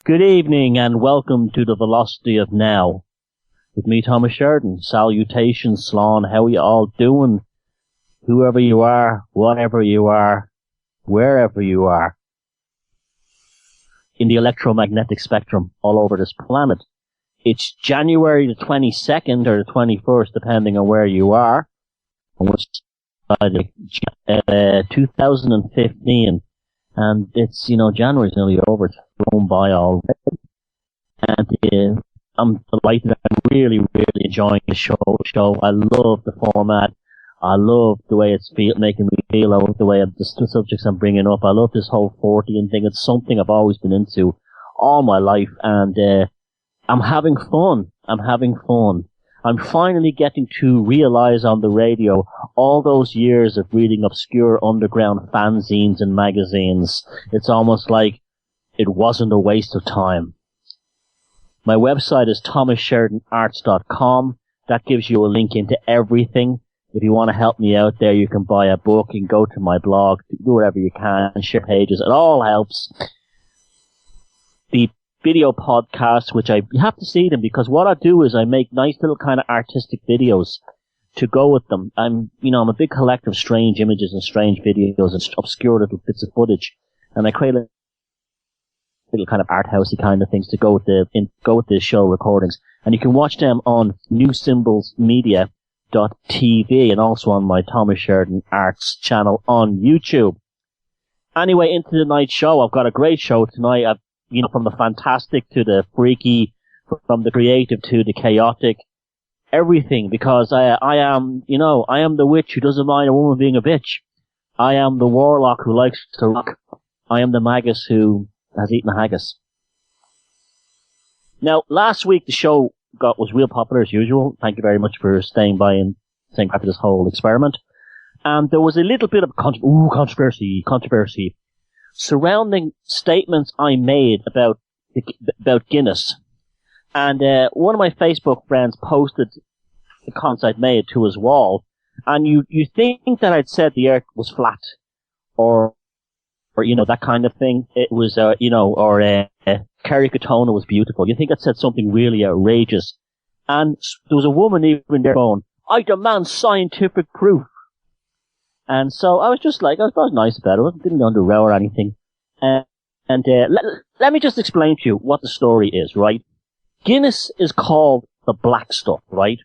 Good evening and welcome to the Velocity of Now. With me, Thomas Sheridan. Salutations, Slán. How are you all doing? Whoever you are, whatever you are, wherever you are. In the electromagnetic spectrum all over this planet. It's January the 22nd or the 21st, depending on where you are. On which side, 2015. And it's, January's nearly over. It's flown by already. And I'm delighted. I'm really, really enjoying the show. I love the format. I love the way it's making me feel. I love the way the subjects I'm bringing up. I love this whole 40 thing. It's something I've always been into all my life. And I'm having fun. I'm finally getting to realize on the radio all those years of reading obscure underground fanzines and magazines. It's almost like it wasn't a waste of time. My website is thomassheridanarts.com. That gives you a link into everything. If you want to help me out there, you can buy a book, you can go to my blog, do whatever you can, share pages. It all helps. The video podcasts, which you have to see them, because what I do is I make nice little kind of artistic videos to go with them. I'm a big collector of strange images and strange videos and obscure little bits of footage, and I create little kind of art housey kind of things to go with the show recordings. And you can watch them on newsymbolsmedia.tv and also on my Thomas Sheridan Arts channel on YouTube. Anyway, into the night show. I've got a great show tonight. From the fantastic to the freaky, from the creative to the chaotic, everything, because I am the witch who doesn't mind a woman being a bitch. I am the warlock who likes to rock. I am the magus who has eaten a haggis. Now, last week the show was real popular as usual. Thank you very much for staying by and staying after this whole experiment. And there was a little bit of controversy surrounding statements I made about Guinness. And one of my Facebook friends posted the comments I'd made to his wall, and you think that I'd said the earth was flat, or that kind of thing. It was Kerry Katona was beautiful. You think I'd said something really outrageous. And there was a woman even there going, I demand scientific proof. And so I was just like, I was nice about it. I didn't go under row or anything. Let me just explain to you what the story is, right? Guinness is called the black stuff, right?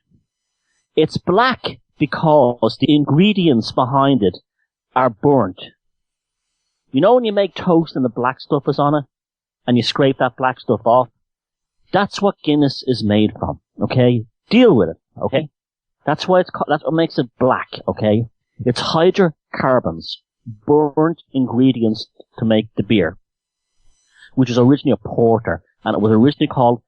It's black because the ingredients behind it are burnt. You know when you make toast and the black stuff is on it, and you scrape that black stuff off? That's what Guinness is made from, okay? Deal with it, okay? That's what makes it black, okay? It's hydrocarbons, burnt ingredients to make the beer, which is originally a porter, and it was originally called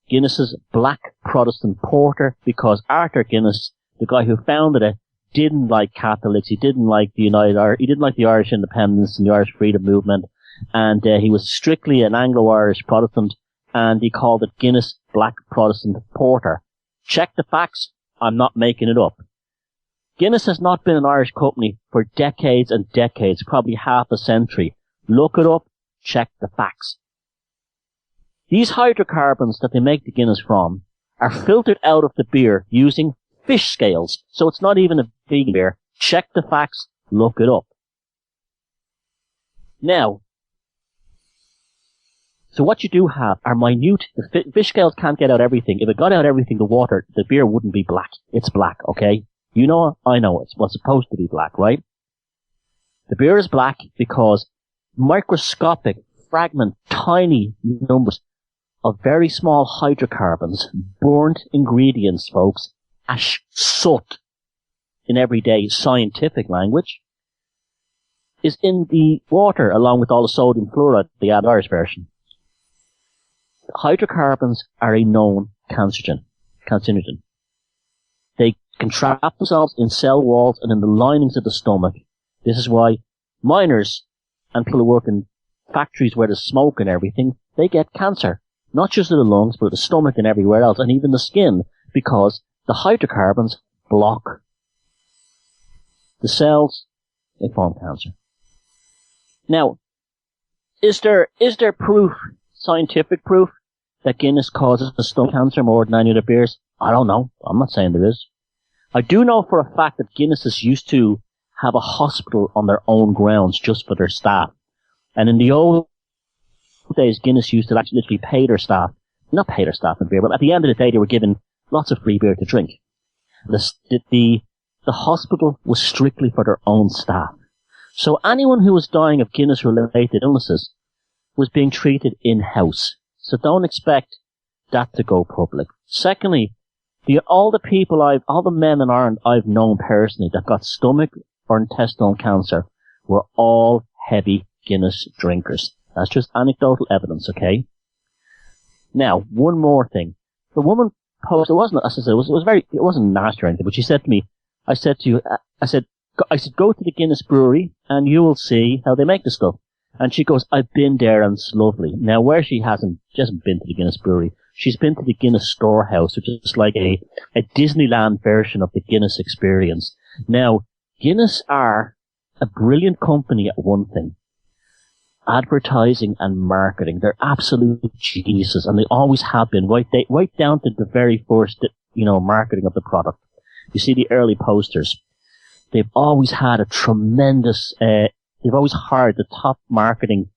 Guinness's Black Protestant Porter because Arthur Guinness, the guy who founded it, didn't like Catholics. He didn't like the Irish independence and the Irish freedom movement, and he was strictly an Anglo-Irish Protestant, and he called it Guinness Black Protestant Porter. Check the facts. I'm not making it up. Guinness has not been an Irish company for decades and decades, probably half a century. Look it up, check the facts. These hydrocarbons that they make the Guinness from are filtered out of the beer using fish scales, so it's not even a vegan beer. Check the facts, look it up. Now, so what you do have are minute, the fish scales can't get out everything. If it got out everything, the beer wouldn't be black. It's black, okay? You know, I know it's what's supposed to be black, right? The beer is black because microscopic, fragment, tiny numbers of very small hydrocarbons, burnt ingredients, folks, ash, soot, in everyday scientific language, is in the water along with all the sodium fluoride, the Irish version. Hydrocarbons are a known carcinogen. They can trap themselves in cell walls and in the linings of the stomach. This is why miners and people who work in factories where there's smoke and everything, they get cancer. Not just in the lungs, but the stomach and everywhere else, and even the skin, because the hydrocarbons block the cells, they form cancer. Now, is there proof scientific proof that Guinness causes stomach cancer more than any other beers? I don't know. I'm not saying there is. I do know for a fact that Guinness used to have a hospital on their own grounds just for their staff. And in the old days, Guinness used to actually literally pay their staff, not pay their staff in beer, but at the end of the day, they were given lots of free beer to drink. The hospital was strictly for their own staff. So anyone who was dying of Guinness-related illnesses was being treated in-house. So don't expect that to go public. Secondly, all the men in Ireland I've known personally that got stomach or intestinal cancer were all heavy Guinness drinkers. That's just anecdotal evidence, okay? Now, one more thing. The woman posted, it wasn't nasty or anything, but she said to me, I said, go to the Guinness brewery and you will see how they make the stuff. And she goes, I've been there and it's lovely. Now, where she hasn't been to the Guinness brewery. She's been to the Guinness storehouse, which is like a Disneyland version of the Guinness experience. Now, Guinness are a brilliant company at one thing. Advertising and marketing. They're absolute geniuses, and they always have been, right down to the very first, marketing of the product. You see the early posters. They've always had a tremendous, they've always hired the top marketing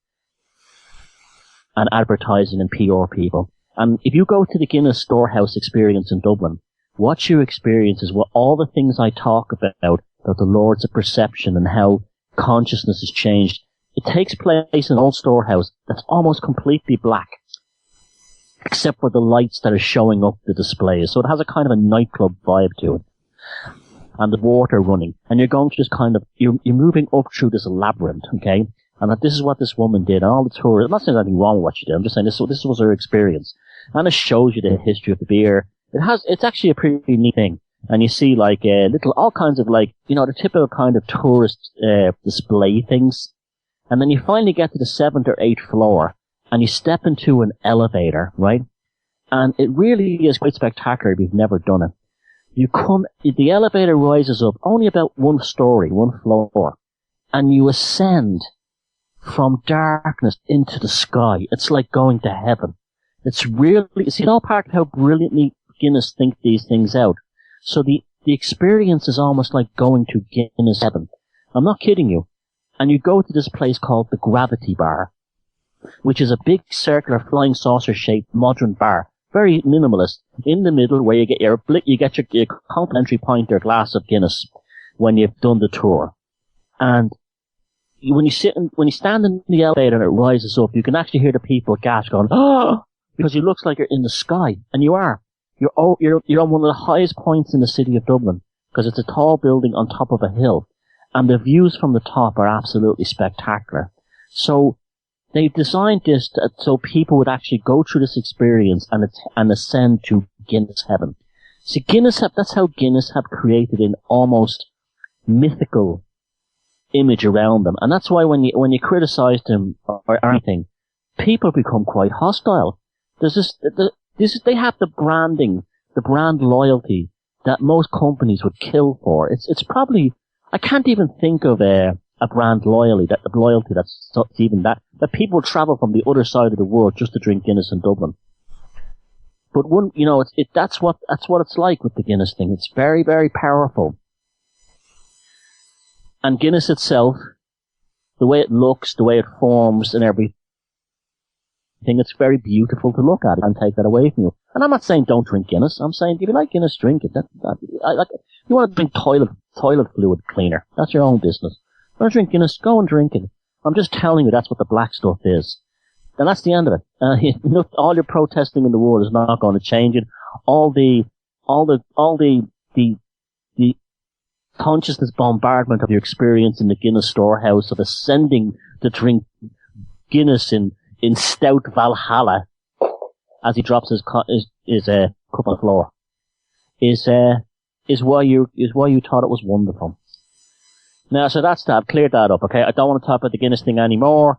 and advertising and PR people. And if you go to the Guinness Storehouse experience in Dublin, what you experience is what all the things I talk about the Lords of Perception and how consciousness has changed. It takes place in an old storehouse that's almost completely black, except for the lights that are showing up the displays. So it has a kind of a nightclub vibe to it. And the water running. And you're going to just you're moving up through this labyrinth, okay? And this is what this woman did. And all the tourists, I'm not saying there's anything wrong with what she did. I'm just saying this was her experience. And it shows you the history of the beer. It's actually a pretty neat thing. And you see all kinds of the typical kind of tourist, display things. And then you finally get to the 7th or 8th floor and you step into an elevator, right? And it really is quite spectacular if you've never done it. The elevator rises up only about one floor, and you ascend from darkness into the sky. It's like going to heaven. It's really, see, all part of how brilliantly Guinness think these things out. So the experience is almost like going to Guinness heaven. I'm not kidding you. And you go to this place called the Gravity Bar, which is a big circular flying saucer shaped modern bar. Very minimalist. In the middle where you get your complimentary pint or glass of Guinness when you've done the tour. And when you stand in the elevator and it rises up, you can actually hear the people gasp going, oh, because it looks like you're in the sky. And you are. You're on one of the highest points in the city of Dublin because it's a tall building on top of a hill. And the views from the top are absolutely spectacular. So they designed this so people would actually go through this experience and ascend to Guinness heaven. See, that's how Guinness have created an almost mythical image around them. And that's why when you criticize them or anything, people become quite hostile. They have the brand loyalty that most companies would kill for. It's probably, I can't even think of a brand loyalty that's even that people travel from the other side of the world just to drink Guinness in Dublin. But that's what it's like with the Guinness thing. It's very, very powerful. And Guinness itself, the way it looks, the way it forms and everything, it's very beautiful to look at it and take that away from you. And I'm not saying don't drink Guinness. I'm saying if you like Guinness, drink it. You want to drink toilet fluid cleaner. That's your own business. You want to drink Guinness, go and drink it. I'm just telling you that's what the black stuff is. And that's the end of it. All your protesting in the world is not going to change it. All the consciousness bombardment of your experience in the Guinness storehouse of ascending to drink Guinness in stout Valhalla as he drops his cup on the floor is why you thought it was wonderful. Now, so that's that. I've cleared that up, okay? I don't want to talk about the Guinness thing anymore.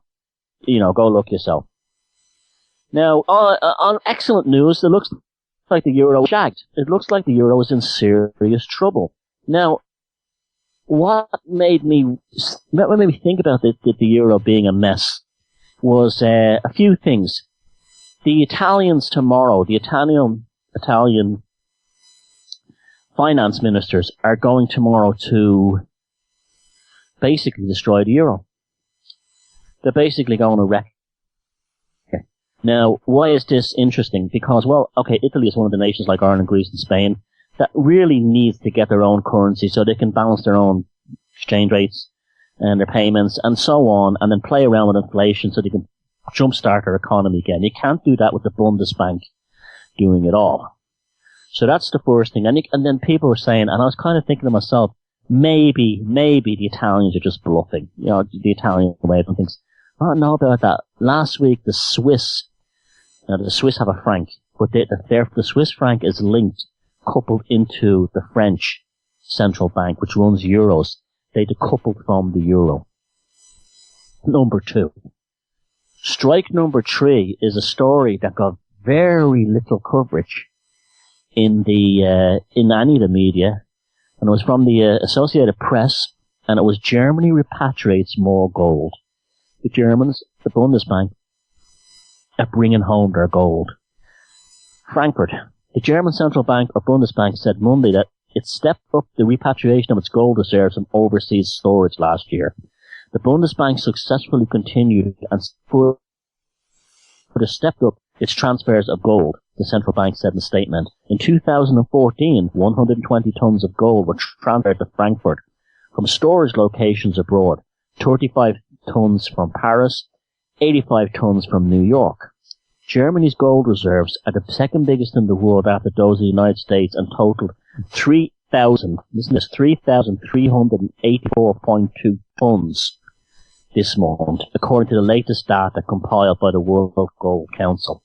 Go look yourself. Now, on excellent news, it looks like the euro was shagged. It looks like the euro is in serious trouble. Now, what made me think about the euro being a mess was a few things. the Italians tomorrow, the Italian finance ministers are going tomorrow to basically destroy the euro. They're basically going to wreck it. Now, why is this interesting? Because, well, okay, Italy is one of the nations like Ireland, Greece and Spain that really needs to get their own currency so they can balance their own exchange rates and their payments and so on, and then play around with inflation so they can jumpstart their economy again. You can't do that with the Bundesbank doing it all. So that's the first thing. And then people were saying, and I was kind of thinking to myself, maybe the Italians are just bluffing. You know, the Italian way of doing things. I don't know about that. Last week, the Swiss have a franc, but the Swiss franc is coupled into the French central bank, which runs euros. They decoupled from the euro. Number 2. Strike number 3 is a story that got very little coverage in any of the media, and it was from the Associated Press, and it was Germany repatriates more gold. The Germans, the Bundesbank, are bringing home their gold. Frankfurt, the German central bank or Bundesbank, said Monday that it stepped up the repatriation of its gold reserves from overseas storage last year. The Bundesbank successfully continued and further stepped up its transfers of gold, the central bank said in a statement. In 2014, 120 tons of gold were transferred to Frankfurt from storage locations abroad, 35 tons from Paris, 85 tons from New York. Germany's gold reserves are the second biggest in the world after those of the United States and totaled 3,384.2 tons this month, according to the latest data compiled by the World Gold Council.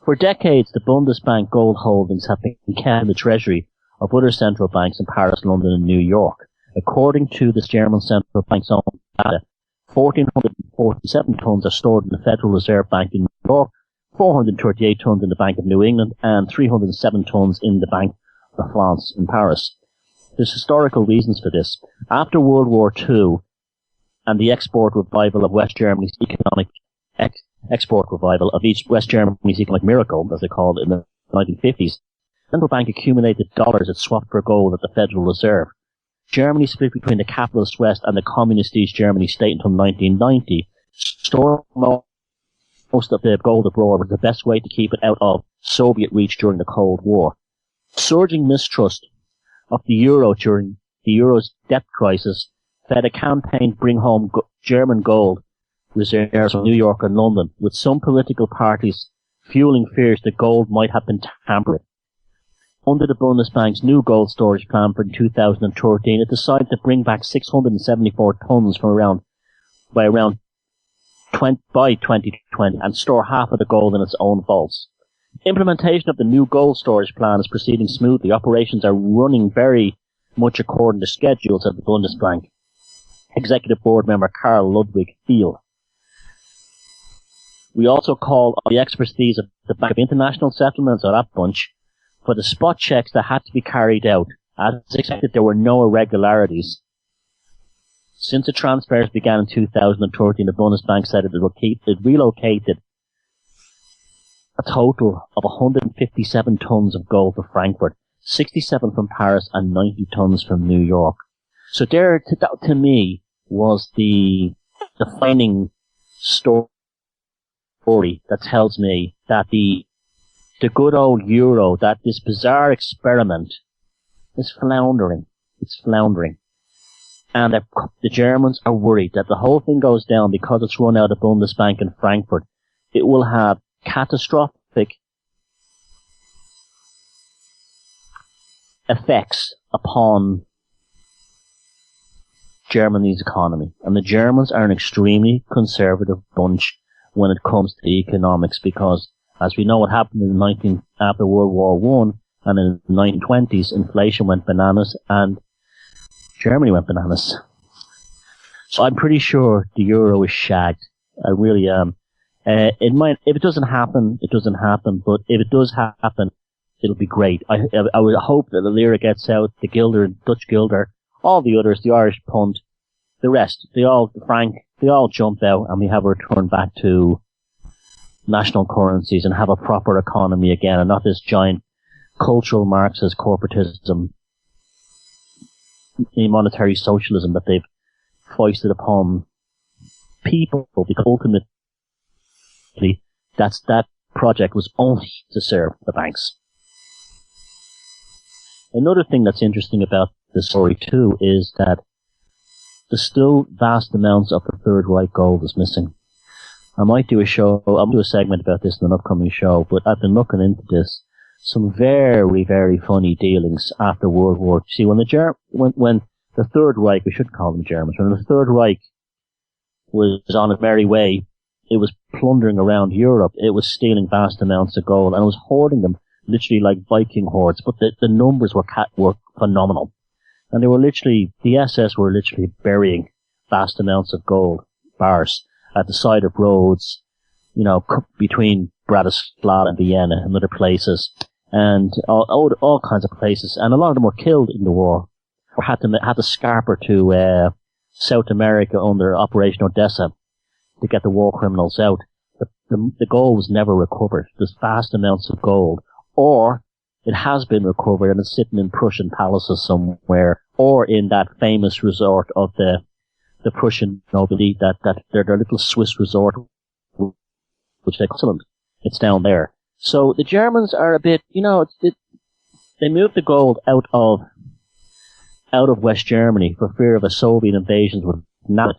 For decades, the Bundesbank gold holdings have been kept in the treasury of other central banks in Paris, London and New York. According to the German central bank's own data, 1,447 tons are stored in the Federal Reserve Bank in New York, 438 tons in the Bank of New England, and 307 tons in the Bank of France in Paris. There's historical reasons for this. After World War II and the export revival of West Germany's economic West Germany's economic miracle, as they called it in the 1950s, the central bank accumulated dollars it swapped for gold at the Federal Reserve. Germany split between the capitalist West and the communist East Germany state until 1990. Storing most of the gold abroad was the best way to keep it out of Soviet reach during the Cold War. Surging mistrust of the euro during the euro's debt crisis fed a campaign to bring home German gold reserves from New York and London, with some political parties fueling fears that gold might have been tampered. Under the Bundesbank's new gold storage plan for 2013, it decided to bring back 674 tons by 2020 and store half of the gold in its own vaults. Implementation of the new gold storage plan is proceeding smoothly. Operations are running very much according to schedule, said the Bundesbank Executive Board member Karl Ludwig Thiel. We also called on the expertise of the Bank of International Settlements, or that bunch, for the spot checks that had to be carried out. As expected, there were no irregularities. Since the transfers began in 2013, the Bundesbank said it relocated a total of 157 tons of gold to Frankfurt, 67 from Paris and 90 tons from New York. So there, to me, was the defining story that tells me that the good old euro, that this bizarre experiment is floundering. It's floundering. And the Germans are worried that the whole thing goes down because it's run out of Bundesbank in Frankfurt. It will have catastrophic effects upon Germany's economy. And the Germans are an extremely conservative bunch when it comes to economics, because as we know what happened after World War I and in the 1920s, inflation went bananas and Germany went bananas. So I'm pretty sure the euro is shagged. I really am. It might, if it doesn't happen, it doesn't happen. But if it does happen, it'll be great. I would hope that the lira gets out, the guilder, Dutch guilder, all the others, the Irish pund, the rest, the franc, they all jump out, and we have a return back to national currencies and have a proper economy again, and not this giant cultural Marxist corporatism, monetary socialism that they've foisted upon people, because ultimately that project was only to serve the banks. Another thing that's interesting about this story too is that there's still vast amounts of the Third Reich gold is missing. I might do a segment about this in an upcoming show, but I've been looking into this. Some very, very funny dealings after World War II. See, when the Third Reich, we shouldn't call them Germans, when the Third Reich was on its merry way, it was plundering around Europe. It was stealing vast amounts of gold, and it was hoarding them literally like Viking hordes, but the numbers were phenomenal. And the SS were literally burying vast amounts of gold bars at the side of roads, between Bratislava and Vienna and other places, and all kinds of places. And a lot of them were killed in the war, or had to scarper to South America under Operation Odessa to get the war criminals out. The gold was never recovered. There's vast amounts of gold, or it has been recovered and it's sitting in Prussian palaces somewhere, or in that famous resort of the Prussian nobility, that their little Swiss resort, which they excellent. It's down there. So the Germans are a bit, they moved the gold out of West Germany for fear of a Soviet invasion would nab it.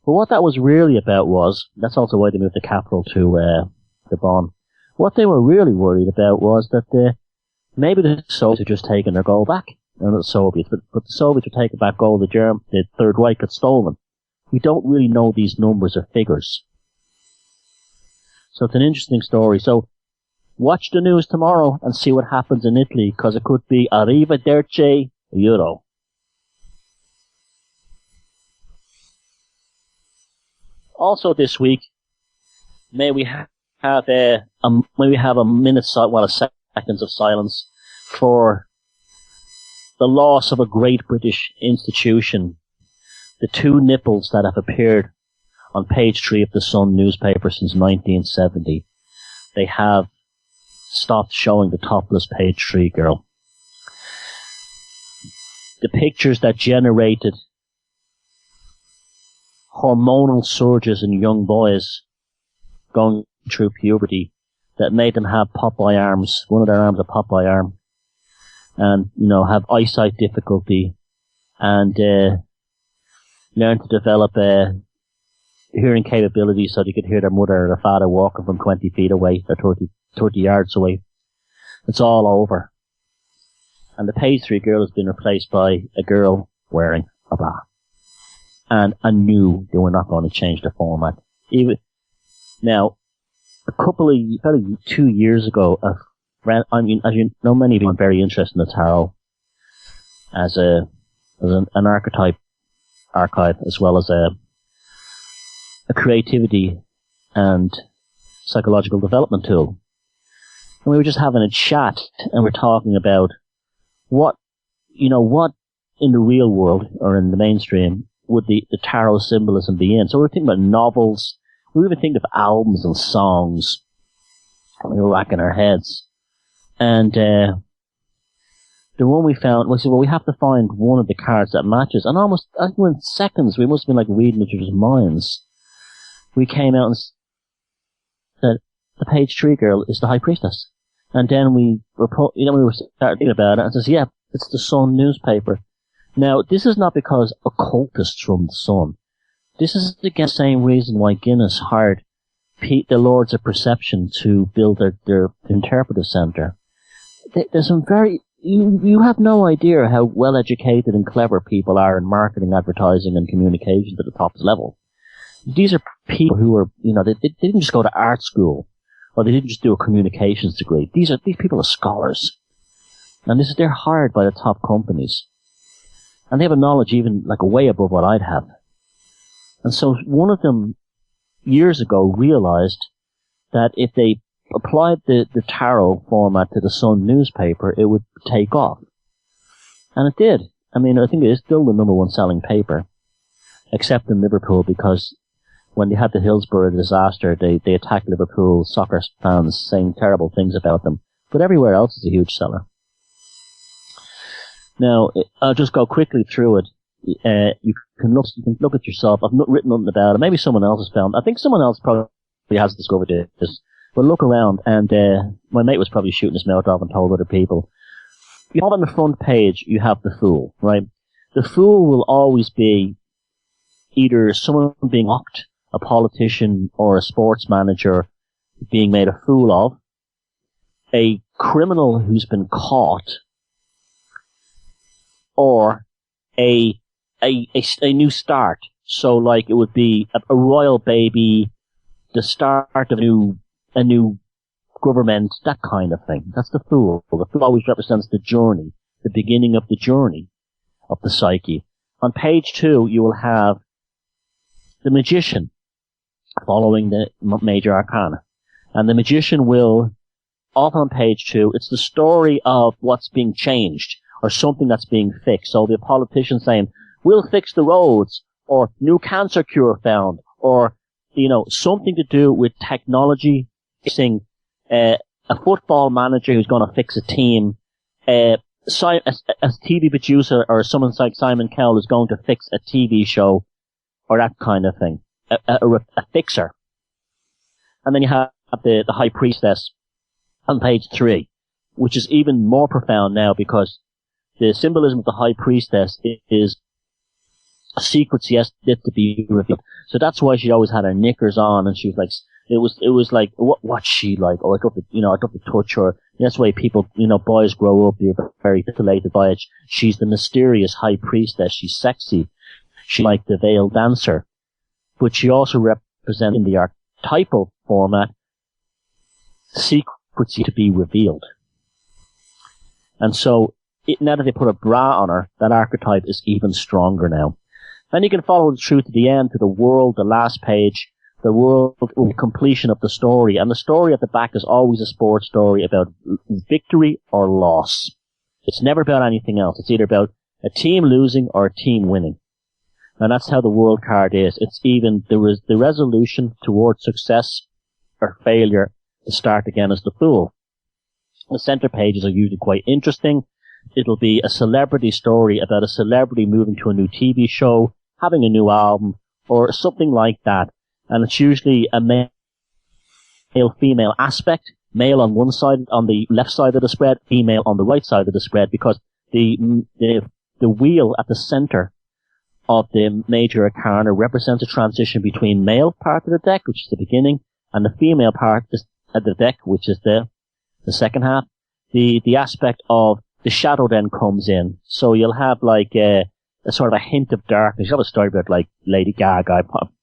But what that was really about that's also why they moved the capital to Bonn. What they were really worried about was that maybe the Soviets had just taken their gold back. Not the Soviets, but the Soviets were taking back gold the Third Reich had stolen. We don't really know these numbers or figures. So it's an interesting story. So watch the news tomorrow and see what happens in Italy, because it could be arrivederci euro. Also this week, may we have a seconds of silence for the loss of a great British institution. The two nipples that have appeared on page 3 of the Sun newspaper since 1970. They have stopped showing the topless page 3 girl. The pictures that generated hormonal surges in young boys going through puberty that made them have Popeye arms, one of their arms a Popeye arm, and, have eyesight difficulty, and learn to develop hearing capabilities so they could hear their mother or their father walking from 20 feet away, or 30 yards away. It's all over. And the page 3 girl has been replaced by a girl wearing a bra. And I knew they were not going to change the format. Now, about 2 years ago, as you know, many of you are very interested in the tarot as an archive, as well as a creativity and psychological development tool. And we were just having a chat, and we're talking about what in the real world, or in the mainstream, would the tarot symbolism be in. So we were thinking about novels. We were even thinking of albums and songs. And we were racking our heads. And the one we found, we said, well, we have to find one of the cards that matches. And almost, in seconds, we must have been like reading each other's minds. We came out and said, the page 3 girl is the High Priestess. And then we were started thinking about it, and says, yeah, it's the Sun newspaper. Now, this is not because occultists from the Sun. This is again the same reason why Guinness hired the Lords of Perception to build their interpretive centre. There's some you have no idea how well educated and clever people are in marketing, advertising, and communications at the top level. These are people who are, they didn't just go to art school, or they didn't just do a communications degree. These people are scholars. And they're hired by the top companies. And they have a knowledge even way above what I'd have. And so one of them years ago realized that if they applied the tarot format to the Sun newspaper, it would take off. And it did. I think it is still the number 1 selling paper, except in Liverpool, because when they had the Hillsborough disaster, they attacked Liverpool soccer fans, saying terrible things about them. But everywhere else is a huge seller. Now, I'll just go quickly through it. You can look at yourself. I've not written nothing about it. Maybe someone else has found. I think someone else probably has discovered this. But look around, and my mate was probably shooting his mouth off and told other people. You have on the front page, you have the Fool, right? The Fool will always be either someone being mocked, a politician or a sports manager being made a fool of, a criminal who's been caught, or a new start. So like it would be a royal baby, the start of a new government, that kind of thing. That's the Fool. The Fool always represents the journey, the beginning of the journey of the psyche. On page 2, you will have the Magician following the major arcana. And the Magician will, often on page 2, it's the story of what's being changed or something that's being fixed. So the politician saying, we'll fix the roads, or new cancer cure found, or, something to do with technology, fixing a football manager who's going to fix a team, a TV producer or someone like Simon Cowell is going to fix a TV show, or that kind of thing. A fixer. And then you have the High Priestess on page 3, which is even more profound now because the symbolism of the High Priestess is secrets yet to be revealed. So that's why she always had her knickers on, and she was like, it was like, what's she like? Oh, I'd love to touch her. And that's why people, boys grow up, you're very titillated by it. She's the mysterious High Priestess. She's sexy. She's like the veiled dancer. But she also represents, in the archetypal format, secrets to be revealed. And so, now that they put a bra on her, that archetype is even stronger now. And you can follow it through to the end, to the world, the last page, the world, the completion of the story. And the story at the back is always a sports story about victory or loss. It's never about anything else. It's either about a team losing or a team winning. And that's how the world card is. It's even the resolution towards success or failure to start again as the Fool. The center pages are usually quite interesting. It'll be a celebrity story about a celebrity moving to a new TV show, having a new album, or something like that. And it's usually a male-female aspect. Male on one side, on the left side of the spread, female on the right side of the spread, because the wheel at the center of the major arcana represents a transition between male part of the deck, which is the beginning, and the female part of the deck, which is the second half. The aspect of the shadow then comes in. So you'll have like a sort of a hint of darkness. You have a story about like Lady Gaga. I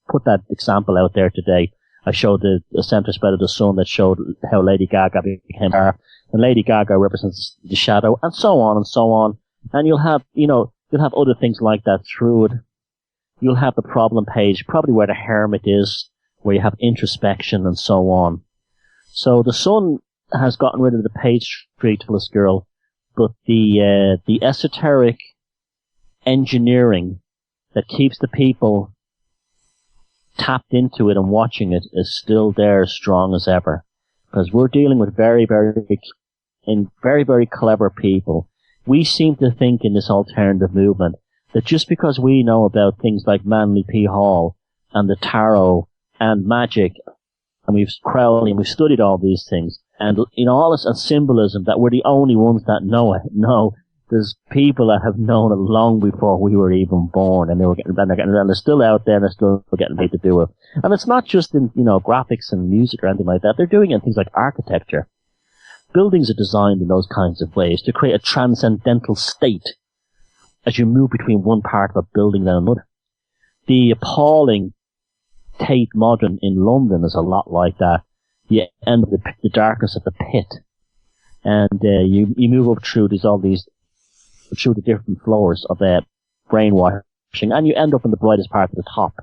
put that example out there today. I showed the center spread of the sun that showed how Lady Gaga became her. And Lady Gaga represents the shadow, and so on and so on. And you'll have, you'll have other things like that through it. You'll have the problem page, probably where the hermit is, where you have introspection and so on. So the sun has gotten rid of the page streetless girl, but the esoteric engineering that keeps the people tapped into it and watching it is still there, as strong as ever. Because we're dealing with very, very clever people. We seem to think in this alternative movement that just because we know about things like Manly P. Hall and the tarot and magic, and we've Crowley and we've studied all these things, and all this and symbolism, that we're the only ones that know it. No, there's people that have known it long before we were even born, and they're still out there and they're still getting paid to do it. And it's not just in, graphics and music or anything like that. They're doing it in things like architecture. Buildings are designed in those kinds of ways to create a transcendental state as you move between one part of a building and another. The appalling Tate Modern in London is a lot like that. You end up with the darkness of the pit, and you move up through through the different floors of brainwashing, and you end up in the brightest part of the top.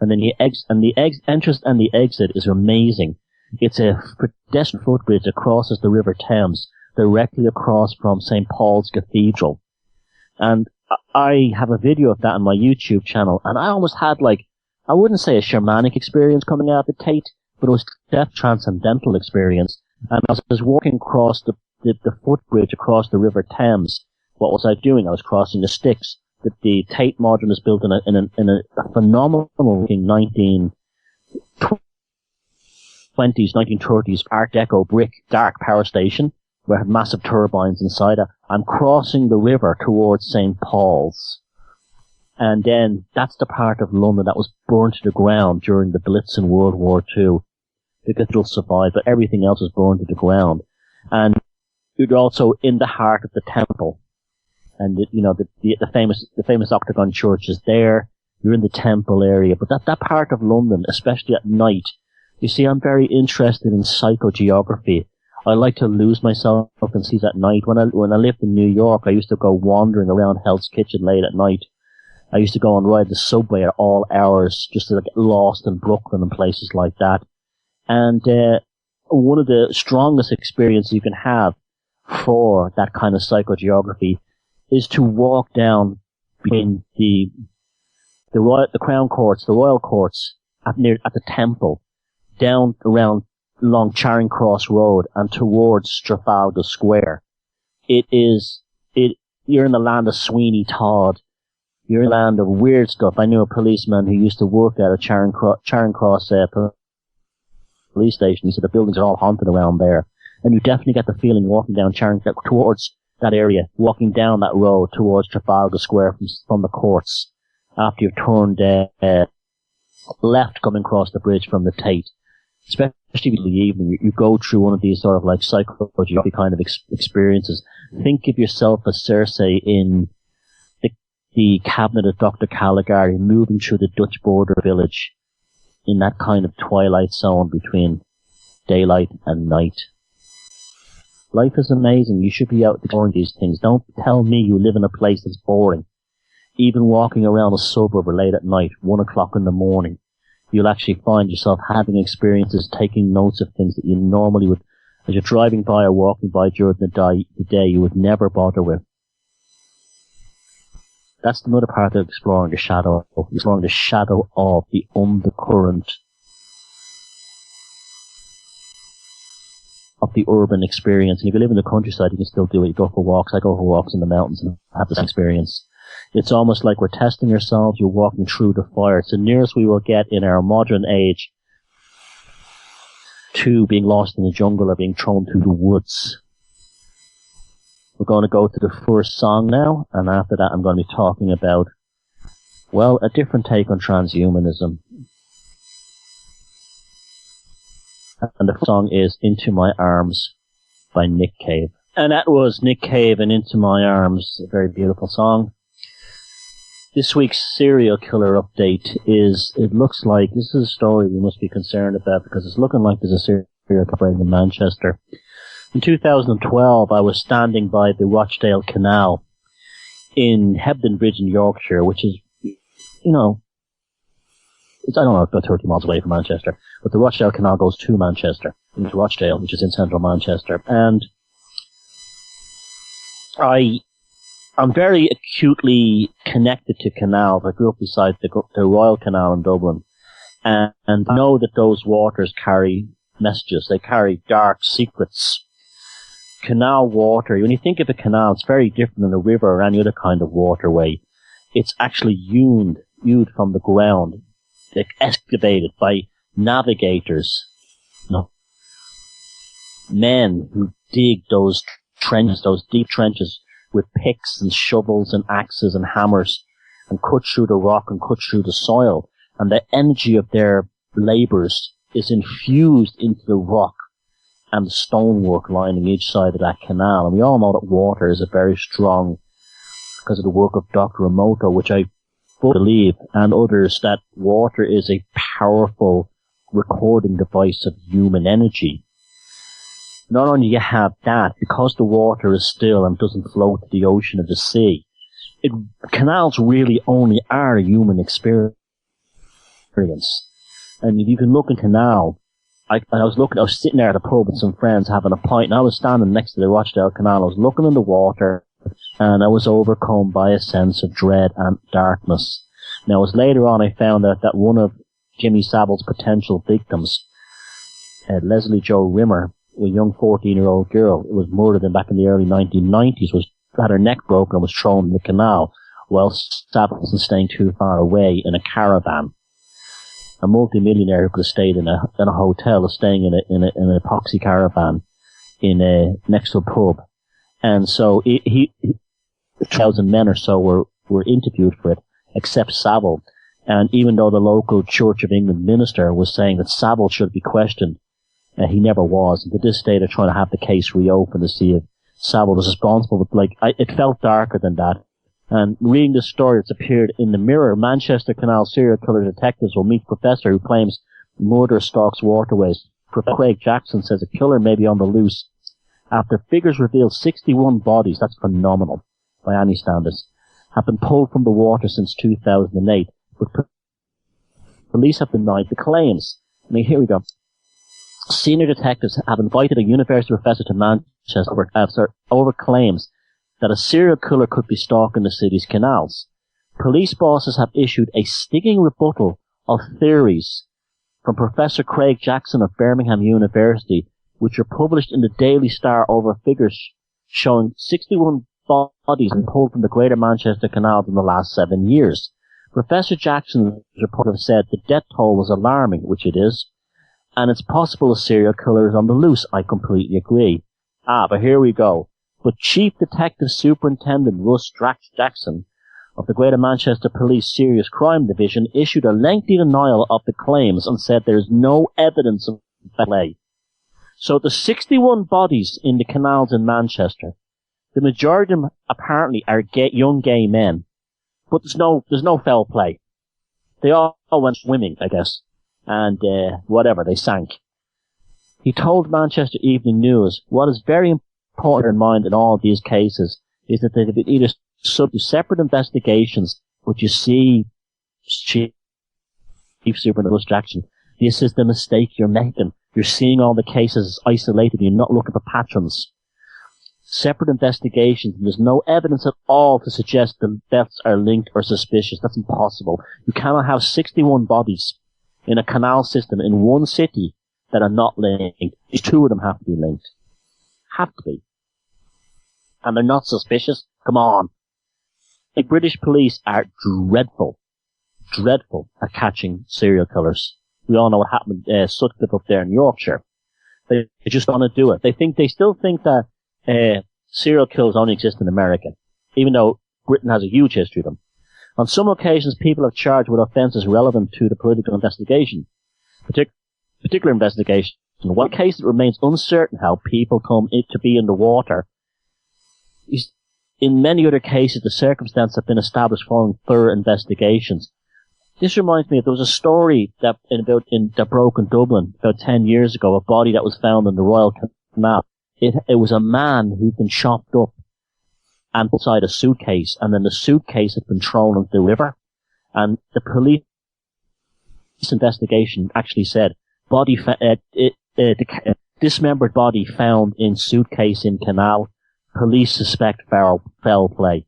And then the entrance and the exit is amazing. It's a pedestrian footbridge that crosses the River Thames directly across from St. Paul's Cathedral. And I have a video of that on my YouTube channel, and I almost had like I wouldn't say a shamanic experience coming out of the Tate, but it was a transcendental experience. And as I was walking across the footbridge across the River Thames, what was I doing? I was crossing the Styx. The Tate Modern is built in a phenomenal looking 1920s, 1930s Art Deco brick dark power station where it had massive turbines inside it. I'm crossing the river towards St. Paul's. And then that's the part of London that was burned to the ground during the Blitz in World War II. The cathedral survived, but everything else was burned to the ground. And you're also in the heart of the temple. And the famous Octagon Church is there. You're in the temple area. But that part of London, especially at night, you see, I'm very interested in psychogeography. I like to lose myself in seas at night. When I lived in New York, I used to go wandering around Hell's Kitchen late at night. I used to go and ride the subway at all hours just to get lost in Brooklyn and places like that. And one of the strongest experiences you can have for that kind of psychogeography is to walk down between the Crown Courts, the Royal Courts at the Temple, down around along Charing Cross Road and towards Trafalgar Square. You're in the land of Sweeney Todd. You're in the land of weird stuff. I knew a policeman who used to work at a Charing Cross police station. He said the buildings are all haunted around there. And you definitely get the feeling walking down towards that area, walking down that road towards Trafalgar Square from the courts after you've turned left coming across the bridge from the Tate. Especially in the evening, you go through one of these sort of like psychogeography kind of experiences. Think of yourself as Circe in the cabinet of Dr. Caligari moving through the Dutch border village in that kind of twilight zone between daylight and night. Life is amazing. You should be out exploring these things. Don't tell me you live in a place that's boring. Even walking around a suburb late at night, 1 o'clock in the morning, you'll actually find yourself having experiences, taking notes of things that you normally would, as you're driving by or walking by during the day, you would never bother with. That's another part of exploring the shadow of the undercurrent of the urban experience. And if you live in the countryside, you can still do it. You go for walks. I go for walks in the mountains and have this experience. It's almost like we're testing ourselves. You're walking through the fire. It's the nearest we will get in our modern age to being lost in the jungle or being thrown through the woods. We're going to go to the first song now, and after that I'm going to be talking about, well, a different take on transhumanism. And the song is Into My Arms by Nick Cave. And that was Nick Cave and Into My Arms, a very beautiful song. This week's serial killer update it looks like, this is a story we must be concerned about because it's looking like there's a serial killer in Manchester. In 2012, I was standing by the Rochdale Canal in Hebden Bridge in Yorkshire, which is, it's, I don't know, about 30 miles away from Manchester, but the Rochdale Canal goes to Manchester, into Rochdale, which is in central Manchester. And I'm very acutely connected to canals. I grew up beside the Royal Canal in Dublin, and I know that those waters carry messages. They carry dark secrets. Canal water, when you think of a canal, it's very different than a river or any other kind of waterway. It's actually hewed from the ground, excavated by navigators, men who dig those trenches, those deep trenches, with picks and shovels and axes and hammers, and cut through the rock and cut through the soil. And the energy of their labours is infused into the rock and the stonework lining each side of that canal. And we all know that water is a very strong, because of the work of Dr. Emoto, which I believe, and others, that water is a powerful recording device of human energy. Not only you have that, because the water is still and doesn't flow to the ocean or the sea, canals really only are a human experience. And if you can look into now, I was sitting there at a pub with some friends having a pint, and I was standing next to the Rochdale Canal. I was looking in the water, and I was overcome by a sense of dread and darkness. Now, as later on I found out that one of Jimmy Savile's potential victims, Leslie Jo Rimmer, a young 14-year-old girl who was murdered back in the early 1990s, had her neck broken and was thrown in the canal while Savile wasn't staying too far away in a caravan. A multi-millionaire who could have stayed in a hotel is staying in an epoxy caravan next to a pub. And so 1,000 men or so were interviewed for it, except Savile. And even though the local Church of England minister was saying that Savile should be questioned, he never was. And to this day, they're trying to have the case reopened to see if Savile was responsible. But it felt darker than that. And reading this story that's appeared in the Mirror, Manchester Canal serial killer detectives will meet a professor who claims murder stalks waterways. Professor Craig Jackson says a killer may be on the loose. After figures reveal 61 bodies, that's phenomenal by any standards, have been pulled from the water since 2008. But police have denied the claims. I mean, here we go. Senior detectives have invited a university professor to Manchester over claims that a serial killer could be stalking the city's canals. Police bosses have issued a stinging rebuttal of theories from Professor Craig Jackson of Birmingham University, which are published in the Daily Star over figures showing 61 bodies pulled from the Greater Manchester Canal in the last 7 years. Professor Jackson's report have said the death toll was alarming, which it is, and it's possible a serial killer is on the loose. I completely agree. But here we go. But Chief Detective Superintendent Russ Jackson of the Greater Manchester Police Serious Crime Division issued a lengthy denial of the claims and said there is no evidence of foul play. So the 61 bodies in the canals in Manchester, the majority of them apparently are young gay men, but there's no foul play. They all went swimming, I guess, and whatever, they sank. He told Manchester Evening News, what is very important in mind in all of these cases is that they've been either subject to separate investigations, but you see, Chief Superintendent Russ Jackson, this is the mistake you're making. You're seeing all the cases isolated, you're not looking for patrons. Separate investigations, and there's no evidence at all to suggest the deaths are linked or suspicious. That's impossible. You cannot have 61 bodies in a canal system in one city that are not linked. These two of them have to be linked. Have to be. And they're not suspicious? Come on. The British police are dreadful at catching serial killers. We all know what happened Sutcliffe up there in Yorkshire. They just want to do it. They still think that serial killers only exist in America, even though Britain has a huge history of them. On some occasions, people are charged with offences relevant to the political investigation, particular investigation. In one case, it remains uncertain how people come to be in the water. In many other cases, the circumstances have been established following thorough investigations. This reminds me, there was a story that broke in Dublin about 10 years ago, a body that was found in the Royal Canal. It was a man who'd been chopped up and put inside a suitcase, and then the suitcase had been thrown into the river. And the police investigation actually said, dismembered body found in suitcase in canal. Police suspect foul play.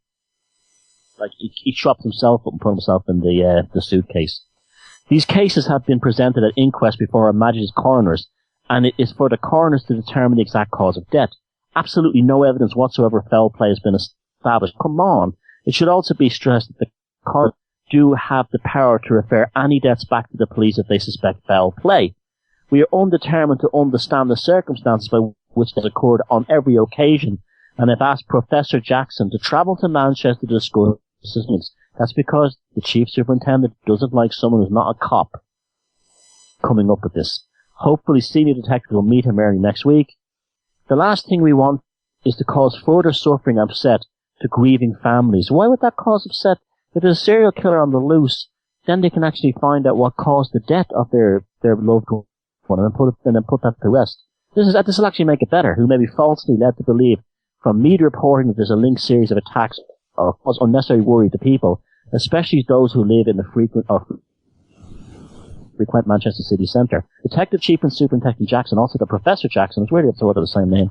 Like he chopped himself up and put himself in the suitcase. These cases have been presented at inquest before Her Majesty's coroners, and it is for the coroners to determine the exact cause of death. Absolutely no evidence whatsoever of foul play has been established. Come on. It should also be stressed that the coroners do have the power to refer any deaths back to the police if they suspect foul play. We are undetermined to understand the circumstances by which this occurred on every occasion, and have asked Professor Jackson to travel to Manchester to discuss things. That's because the Chief Superintendent doesn't like someone who's not a cop coming up with this. Hopefully senior detectives will meet him early next week. The last thing we want is to cause further suffering and upset to grieving families. Why would that cause upset? If there's a serial killer on the loose, then they can actually find out what caused the death of their loved one and then put that to rest. This will actually make it better, who may be falsely led to believe from media reporting that there's a linked series of attacks or cause unnecessary worry to people, especially those who live in the frequent Manchester city centre. Detective Chief and Superintendent Jackson, also the Professor Jackson, it's weird it's sort of the same name,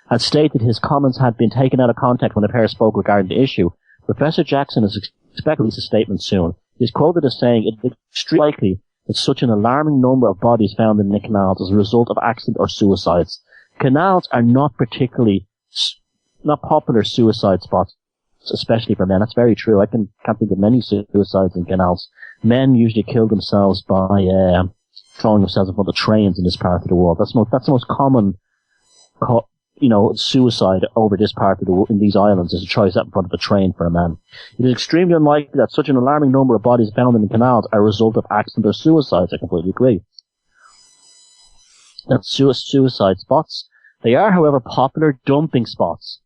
had stated his comments had been taken out of context when the pair spoke regarding the issue. Professor Jackson is expected to release a statement soon. He is quoted as saying, "It is extremely likely that such an alarming number of bodies found in the canals as a result of accident or suicides. Canals are not popular suicide spots, especially for men." That's very true. I can't think of many suicides in canals. Men usually kill themselves by throwing themselves in front of trains in this part of the world. That's the most common, suicide over this part of the world, in these islands, is to try that in front of a train for a man. It is extremely unlikely that such an alarming number of bodies found in the canals are a result of accident or suicides. I completely agree. That's suicide spots. They are, however, popular dumping spots,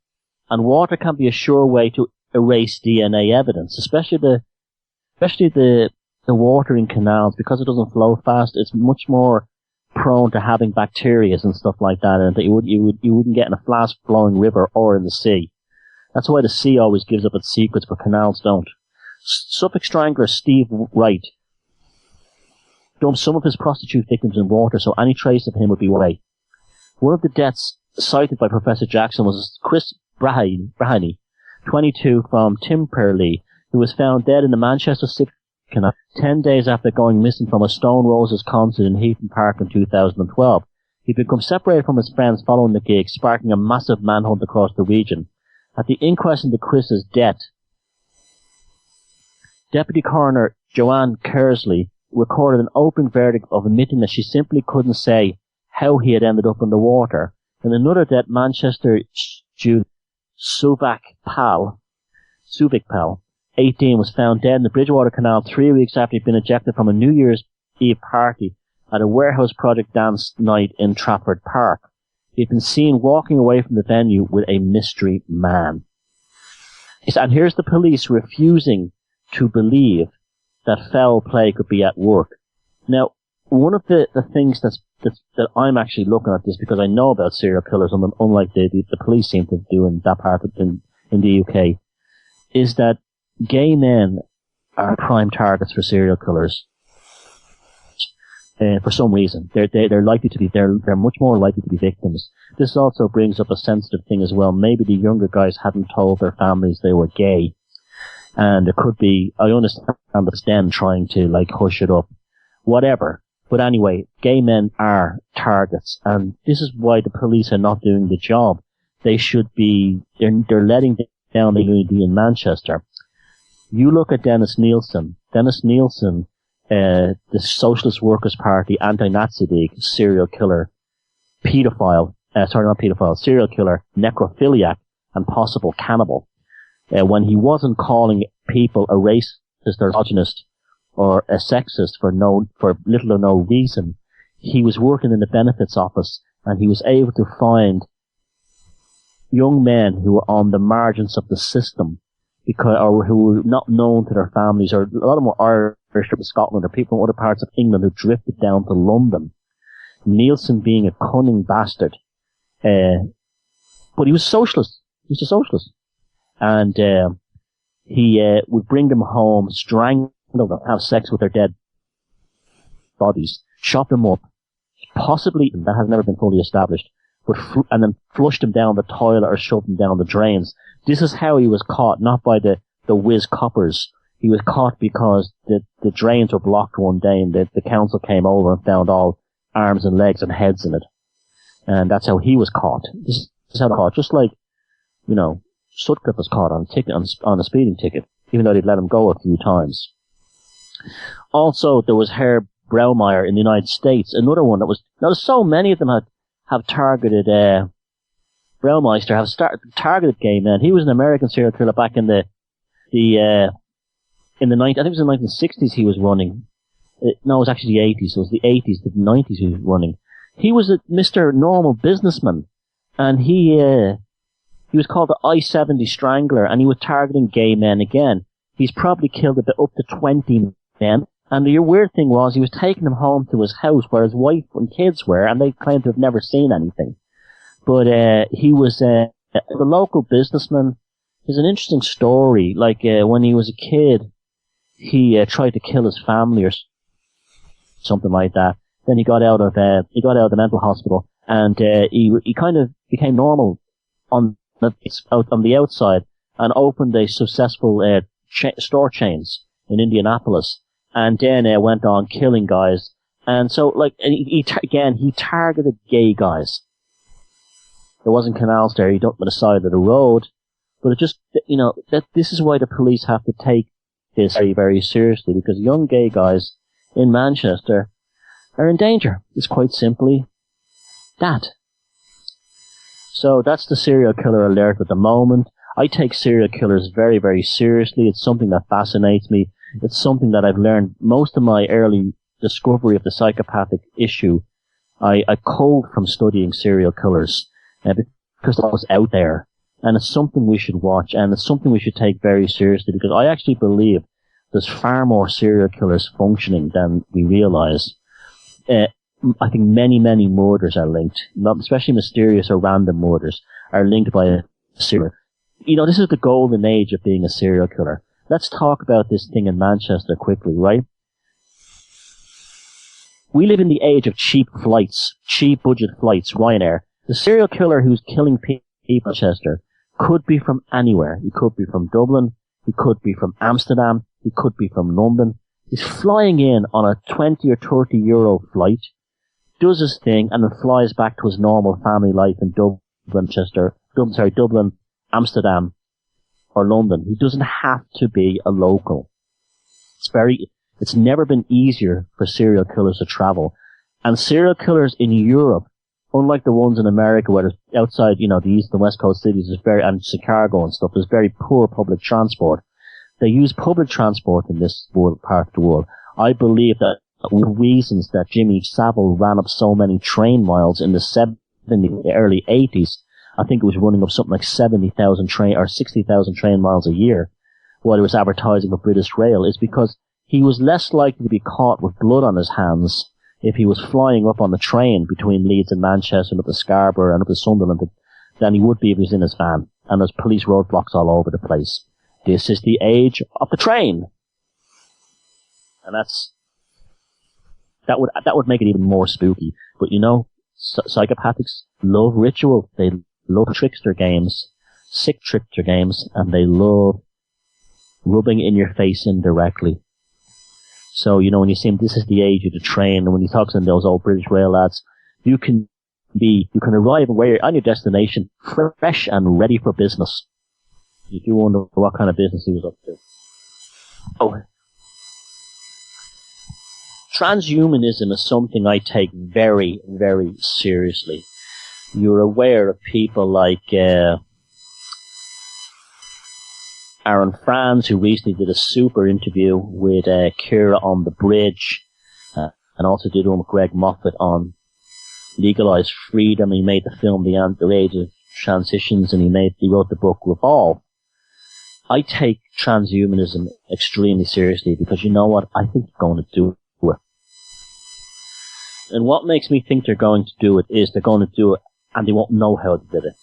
and water can be a sure way to erase DNA evidence, especially the water in canals, because it doesn't flow fast. It's much more prone to having bacteria and stuff like that, and that you wouldn't get in a fast flowing river or in the sea. That's why the sea always gives up its secrets, but canals don't. Suffolk strangler Steve Wright dumped some of his prostitute victims in water, so any trace of him would be away. One of the deaths cited by Professor Jackson was Chris Braheny, 22, from Timperley, who was found dead in the Manchester City Canal 10 days after going missing from a Stone Roses concert in Heaton Park in 2012. He became separated from his friends following the gig, sparking a massive manhunt across the region. At the inquest into Chris's death, Deputy Coroner Joanne Kersley recorded an open verdict of admitting that she simply couldn't say how he had ended up in the water. In another death, Manchester Jude Suvik Pal, 18, was found dead in the Bridgewater Canal 3 weeks after he'd been ejected from a New Year's Eve party at a warehouse project dance night in Trafford Park. He'd been seen walking away from the venue with a mystery man. And here's the police refusing to believe that foul play could be at work. Now, one of the things that I'm actually looking at this, because I know about serial killers, unlike the police seem to do in that part in the UK, is that gay men are prime targets for serial killers. For some reason, they're much more likely to be victims. This also brings up a sensitive thing as well. Maybe the younger guys hadn't told their families they were gay, and it could be. I understand it's them trying to hush it up, whatever. But anyway, gay men are targets, and this is why the police are not doing the job. They should be. They're letting down the community in Manchester. You look at Dennis Nielsen. The Socialist Workers' Party, Anti-Nazi League, serial killer, serial killer, necrophiliac, and possible cannibal. When he wasn't calling people a racist or misogynist or a sexist for little or no reason, he was working in the benefits office, and he was able to find young men who were on the margins of the system, or who were not known to their families, or a lot of them were Irish from Scotland, or people from other parts of England who drifted down to London. Nielsen being a cunning bastard, but he was a socialist. He was a socialist, and he would bring them home, strangle them, have sex with their dead bodies, chop them up, possibly, that has never been fully established, and then flush them down the toilet or shove them down the drains. This is how he was caught, not by the whiz coppers. He was caught because the drains were blocked one day, and the council came over and found all arms and legs and heads in it. And that's how he was caught. This is how they caught. Just like, Sutcliffe was caught on a speeding ticket, even though they'd let him go a few times. Also, there was Herb Braumeyer in the United States, another one that was, now so many of them have targeted, Braumeister have targeted gay men. He was an American serial killer back in I think it was in the 1960s he was running. No, it was actually the 80s. So it was the 80s to the 90s he was running. He was a Mr. Normal businessman, and he was called the I-70 Strangler, and he was targeting gay men again. He's probably killed up to 20 men, and the weird thing was he was taking them home to his house where his wife and kids were, and they claimed to have never seen anything. But he was the local businessman. There's an interesting story. When he was a kid, he tried to kill his family or something like that. Then he got out of the mental hospital, and he kind of became normal on the outside, and opened a successful store chains in Indianapolis, and then went on killing guys. And so, like, he targeted gay guys. There wasn't canals there. He dumped on the side of the road. But it just, this is why the police have to take this very, very seriously, because young gay guys in Manchester are in danger. It's quite simply that. So that's the serial killer alert at the moment. I take serial killers very, very seriously. It's something that fascinates me. It's something that I've learned most of my early discovery of the psychopathic issue. I culled from studying serial killers because that was out there. And it's something we should watch, and it's something we should take very seriously, because I actually believe there's far more serial killers functioning than we realize. I think many, many murders are linked, not especially mysterious or random murders, are linked by a serial. This is the golden age of being a serial killer. Let's talk about this thing in Manchester quickly, right? We live in the age of cheap flights, cheap budget flights, Ryanair. The serial killer who's killing people in Manchester could be from anywhere. He could be from Dublin. He could be from Amsterdam. He could be from London. He's flying in on a 20 or 30 euro flight, does his thing, and then flies back to his normal family life in Dublin, Amsterdam, or London. He doesn't have to be a local. It's never been easier for serial killers to travel. And serial killers in Europe, unlike the ones in America where there's outside, the east and west coast cities, and Chicago and stuff, there's very poor public transport. They use public transport in this part of the world. I believe that one of the reasons that Jimmy Savile ran up so many train miles in the 70s, early 80s, I think it was running up something like 70,000 or 60,000 train miles a year while he was advertising for British Rail, is because he was less likely to be caught with blood on his hands if he was flying up on the train between Leeds and Manchester and up to Scarborough and up to Sunderland than he would be if he was in his van. And there's police roadblocks all over the place. This is the age of the train. And that would make it even more spooky. But psychopathics love ritual. They love trickster games, sick trickster games, and they love rubbing in your face indirectly. So, when you see him, this is the age of the train, and when he talks to those old British Rail lads, you can arrive where you're on your destination fresh and ready for business. You do wonder what kind of business he was up to. Oh. Transhumanism is something I take very, very seriously. You're aware of people like Aaron Franz, who recently did a super interview with Kira on the Bridge, and also did one with Greg Moffat on Legalized Freedom. He made the film The Age of Transitions, and he wrote the book Revolve. I take transhumanism extremely seriously because you know what? I think they're going to do it. And what makes me think they're going to do it is they're going to do it and they won't know how they did it.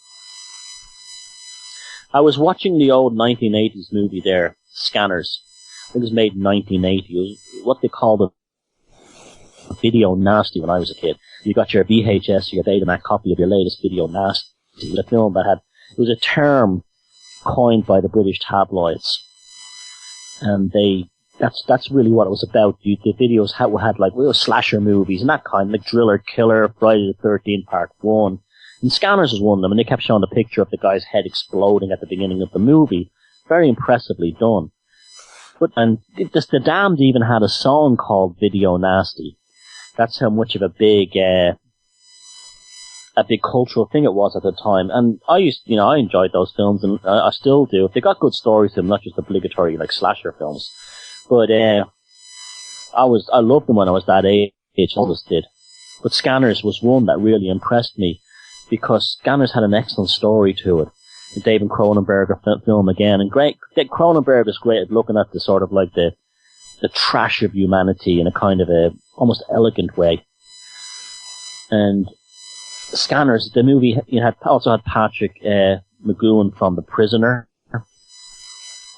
I was watching the old 1980s movie there, Scanners. I think it was made in 1980. It was what they called a video nasty when I was a kid. You got your VHS, your Betamax copy of your latest video nasty. The film that it was a term coined by the British tabloids. And that's really what it was about. The videos had like real slasher movies and that kind, like Driller, Killer, Friday the 13th Part 1. And Scanners was one of them, and they kept showing the picture of the guy's head exploding at the beginning of the movie. Very impressively done. The Damned even had a song called Video Nasty. That's how much of a big cultural thing it was at the time. And I enjoyed those films, and I still do. They got good stories to them, not just obligatory like slasher films. But I loved them when I was that age. Always did. But Scanners was one that really impressed me because Scanners had an excellent story to it. The David Cronenberg film again, and Cronenberg is great at looking at the sort of like the trash of humanity in a kind of a almost elegant way. And Scanners, the movie, also had Patrick McGowan from The Prisoner,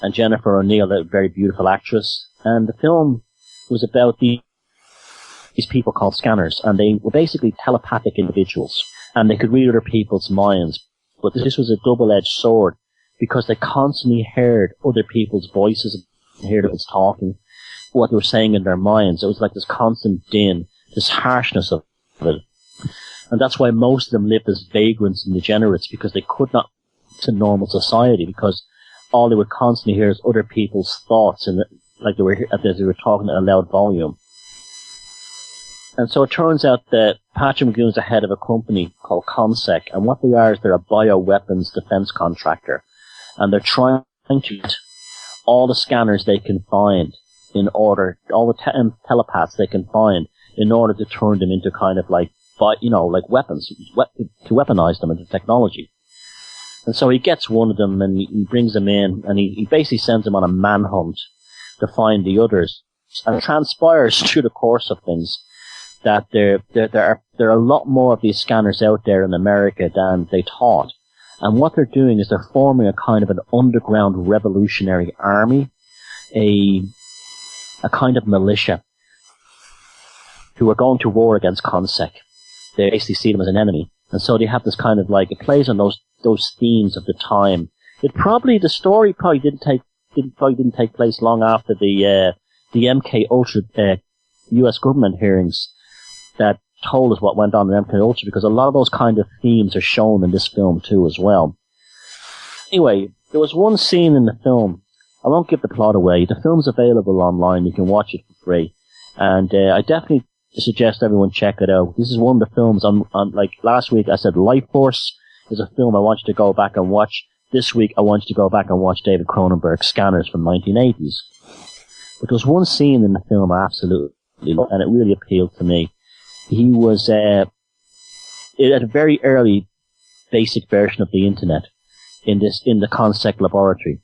and Jennifer O'Neill, a very beautiful actress. And the film was about these people called scanners, and they were basically telepathic individuals, and they could read other people's minds. But this was a double-edged sword, because they constantly heard other people's voices hear them talking, what they were saying in their minds. It was like this constant din, this harshness of it. And that's why most of them lived as vagrants and degenerates, because they could not to normal society, because all they would constantly hear is other people's thoughts, and like they were talking at a loud volume. And so it turns out that Patrick McGoon's the head of a company called ComSec, and what they are is they're a bioweapons defense contractor, and they're trying to get all the scanners they can find all the telepaths they can find in order to turn them into kind of like weapons, to weaponize them into technology. And so he gets one of them and he brings them in, and he basically sends them on a manhunt to find the others. And it transpires through the course of things that there are a lot more of these scanners out there in America than they thought. And what they're doing is they're forming a kind of an underground revolutionary army, a kind of militia who are going to war against ComSec. They basically see them as an enemy. And so they have this kind of like, it plays on those themes of the time. The story probably didn't take place long after the MK Ultra, US government hearings that told us what went on in MK Ultra, because a lot of those kind of themes are shown in this film too as well. Anyway, there was one scene in the film, I won't give the plot away, the film's available online, you can watch it for free, and I definitely suggest everyone check it out. This is one of the films on like last week I said Life Force is a film I want you to go back and watch. This week I want you to go back and watch David Cronenberg's Scanners from 1980s. But there was one scene in the film I absolutely loved, and it really appealed to me. He was at a very early basic version of the internet in the ComSec laboratory.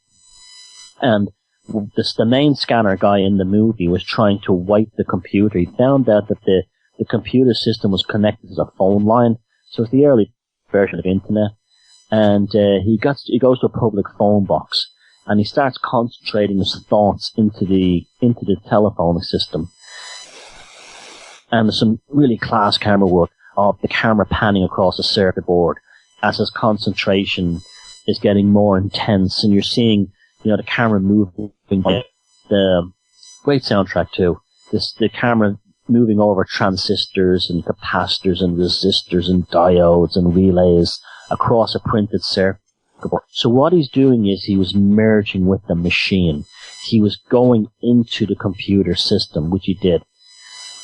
And the main scanner guy in the movie was trying to wipe the computer. He found out that the computer system was connected to the phone line. So it's the early version of the internet. And he goes to a public phone box, and he starts concentrating his thoughts into the telephone system. And there's some really class camera work of the camera panning across the circuit board as his concentration is getting more intense, and you're seeing, the camera moving. The great soundtrack too. The camera moving over transistors and capacitors and resistors and diodes and relays across a printed circuit board. So what he's doing is he was merging with the machine. He was going into the computer system, which he did.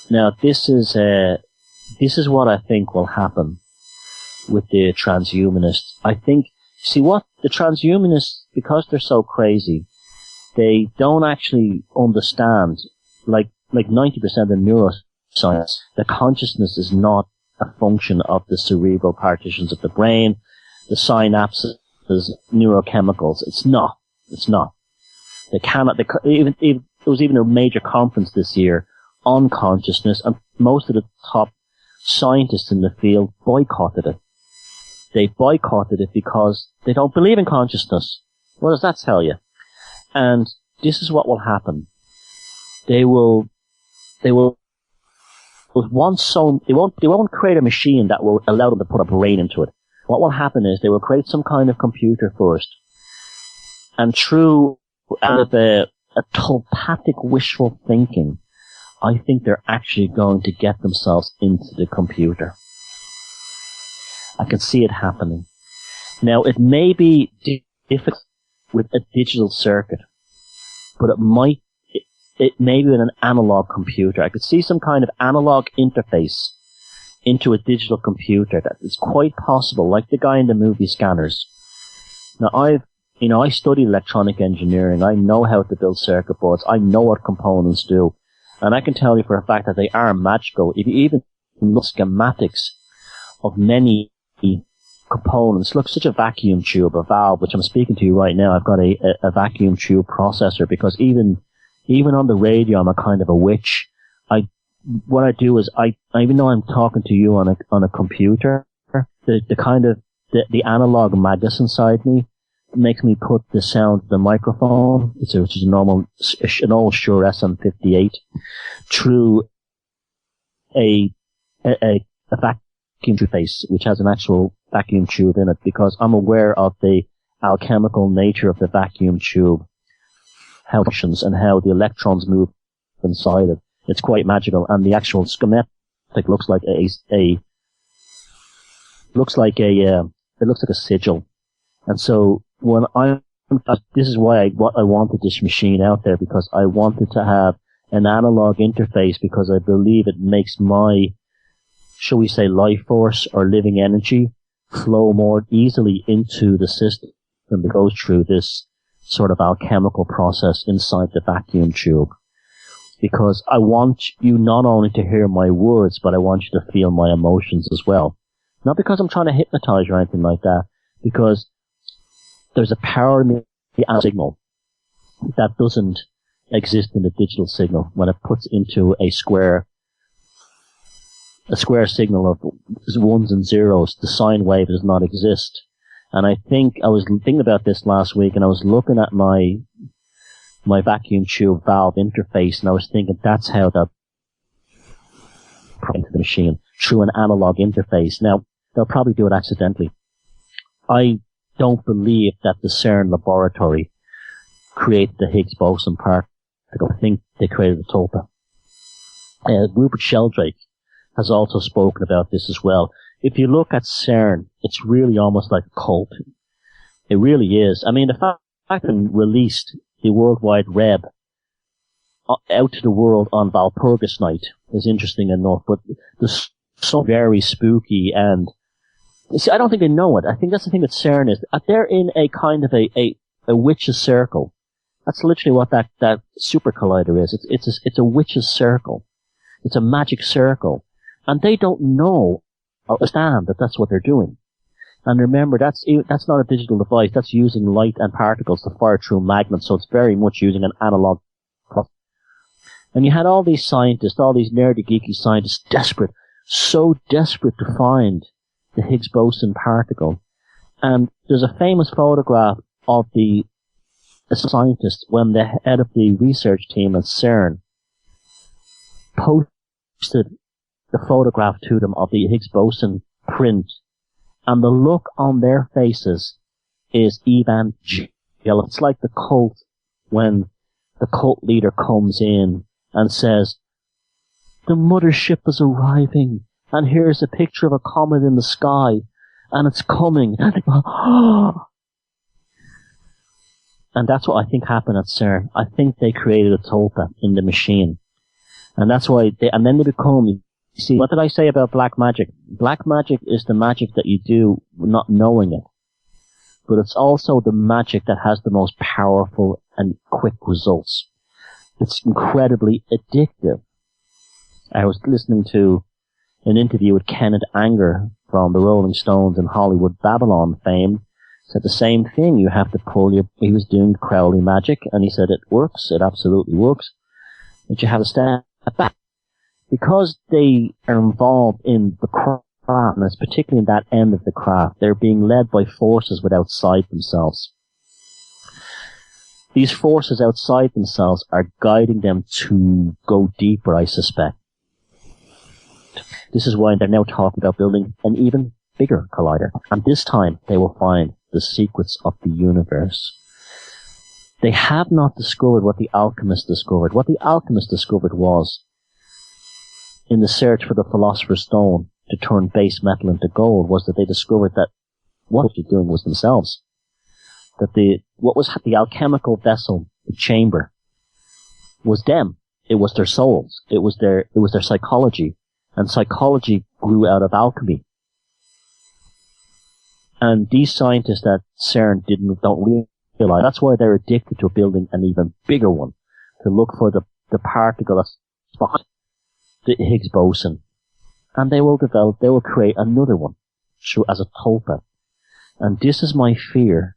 Now this is what I think will happen with the transhumanists. I think, see what the transhumanists, because they're so crazy, they don't actually understand, like 90% of neuroscience, that consciousness is not a function of the cerebral partitions of the brain, the synapses, neurochemicals. It's not. They cannot, there was even a major conference this year on consciousness, and most of the top scientists in the field boycotted it. They boycotted it because they don't believe in consciousness. What does that tell you? And this is what will happen. They won't create a machine that will allow them to put a brain into it. What will happen is they will create some kind of computer first. And through out of a telepathic wishful thinking, I think they're actually going to get themselves into the computer. I can see it happening. Now, it may be difficult with a digital circuit, but it may be with an analog computer. I could see some kind of analog interface into a digital computer that is quite possible, like the guy in the movie Scanners. Now, I studied electronic engineering. I know how to build circuit boards. I know what components do. And I can tell you for a fact that they are magical. If you even look at schematics of many components, look, such a vacuum tube, a valve, which I'm speaking to you right now, I've got a vacuum tube processor, because even on the radio, I'm a kind of a witch. What I do is even though I'm talking to you on a computer, the analog magus inside me makes me put the sound of the microphone, which is an old Shure SM58, through a vacuum interface, which has an actual vacuum tube in it, because I'm aware of the alchemical nature of the vacuum tube, how functions and how the electrons move inside it. It's quite magical, and the actual schematic looks like it looks like a sigil. And so when this is why I wanted this machine out there, because I wanted to have an analog interface, because I believe it makes my, shall we say, life force or living energy flow more easily into the system that goes through this sort of alchemical process inside the vacuum tube. Because I want you not only to hear my words, but I want you to feel my emotions as well. Not because I'm trying to hypnotize you or anything like that, because there's a power in the signal that doesn't exist in the digital signal when it puts into a square signal of ones and zeros. The sine wave does not exist. And I was thinking about this last week, and I was looking at my vacuum tube valve interface, and I was thinking that's how that into the machine, through an analog interface. Now, they'll probably do it accidentally. I don't believe that the CERN laboratory created the Higgs boson particle. I think they created the tulpa. Rupert Sheldrake has also spoken about this as well. If you look at CERN, it's really almost like a cult. It really is. I mean, the fact that they released the World Wide Web out to the world on Walpurgis night is interesting enough, but there's so very spooky, and see, I don't think they know it. I think that's the thing that CERN is. They're in a kind of a witch's circle. That's literally what that super collider is. It's a witch's circle. It's a magic circle. And they don't know or understand that that's what they're doing. And remember, that's not a digital device. That's using light and particles to fire through magnets. So it's very much using an analog process. And you had all these scientists, all these nerdy, geeky scientists, so desperate to find the Higgs boson particle. And there's a famous photograph of the scientist when the head of the research team at CERN posted the photograph to them of the Higgs boson print, and the look on their faces is evangelical. It's like the cult when the cult leader comes in and says, the mothership is arriving, and here's a picture of a comet in the sky, and it's coming. And that's what I think happened at CERN. I think they created a tulpa in the machine. And that's why and then they become, you see, what did I say about black magic? Black magic is the magic that you do not knowing it. But it's also the magic that has the most powerful and quick results. It's incredibly addictive. I was listening to an interview with Kenneth Anger from the Rolling Stones and Hollywood Babylon fame. Said the same thing. You have to he was doing Crowley magic, and he said it works. It absolutely works. But you have to step back. Because they are involved in the craft, and it's particularly in that end of the craft, they're being led by forces outside themselves. These forces outside themselves are guiding them to go deeper, I suspect. This is why they're now talking about building an even bigger collider. And this time they will find the secrets of the universe. They have not discovered what the alchemists discovered. What the alchemists discovered was, in the search for the philosopher's stone to turn base metal into gold, was that they discovered that what they're doing was themselves. That what was the alchemical vessel, the chamber, was them. It was their souls. It was their psychology. And psychology grew out of alchemy. And these scientists at CERN don't realize. That's why they're addicted to building an even bigger one, to look for the particle that's behind the Higgs boson. And they will create another one as a tulpa. And this is my fear